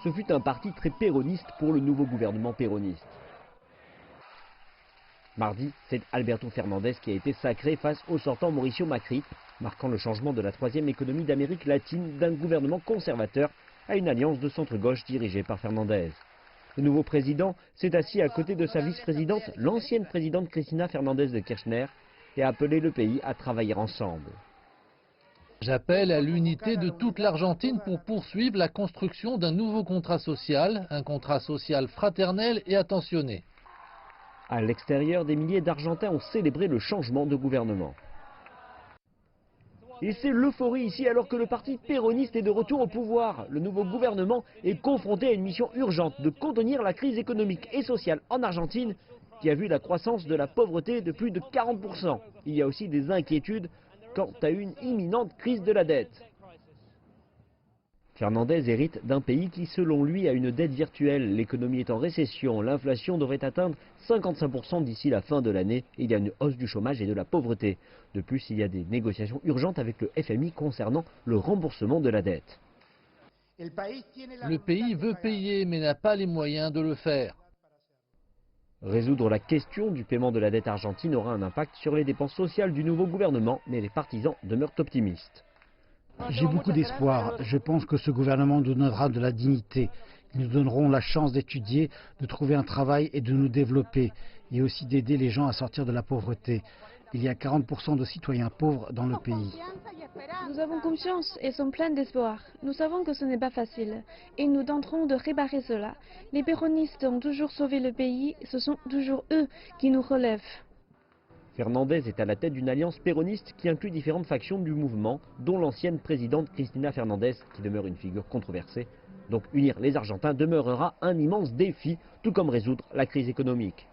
ce fut un parti très péroniste pour le nouveau gouvernement péroniste. Mardi, c'est Alberto Fernandez qui a été sacré face au sortant Mauricio Macri, marquant le changement de la troisième économie d'Amérique latine d'un gouvernement conservateur à une alliance de centre-gauche dirigée par Fernandez. Le nouveau président s'est assis à côté de sa vice-présidente, l'ancienne présidente Cristina Fernandez de Kirchner, et a appelé le pays à travailler ensemble. J'appelle à l'unité de toute l'Argentine pour poursuivre la construction d'un nouveau contrat social, un contrat social fraternel et attentionné. À l'extérieur, des milliers d'Argentins ont célébré le changement de gouvernement. Et c'est l'euphorie ici alors que le parti péroniste est de retour au pouvoir. Le nouveau gouvernement est confronté à une mission urgente de contenir la crise économique et sociale en Argentine qui a vu la croissance de la pauvreté de plus de 40%. Il y a aussi des inquiétudes quant à une imminente crise de la dette. Fernandez hérite d'un pays qui, selon lui, a une dette virtuelle. L'économie est en récession. L'inflation devrait atteindre 55% d'ici la fin de l'année. Il y a une hausse du chômage et de la pauvreté. De plus, il y a des négociations urgentes avec le FMI concernant le remboursement de la dette. Le pays veut payer mais n'a pas les moyens de le faire. Résoudre la question du paiement de la dette argentine aura un impact sur les dépenses sociales du nouveau gouvernement, mais les partisans demeurent optimistes. J'ai beaucoup d'espoir. Je pense que ce gouvernement nous donnera de la dignité. Ils nous donneront la chance d'étudier, de trouver un travail et de nous développer, et aussi d'aider les gens à sortir de la pauvreté. Il y a 40% de citoyens pauvres dans le pays. Nous avons confiance et sommes pleins d'espoir. Nous savons que ce n'est pas facile et nous tenterons de réparer cela. Les péronistes ont toujours sauvé le pays, ce sont toujours eux qui nous relèvent. Fernandez est à la tête d'une alliance péroniste qui inclut différentes factions du mouvement, dont l'ancienne présidente Cristina Fernandez, qui demeure une figure controversée. Donc unir les Argentins demeurera un immense défi, tout comme résoudre la crise économique.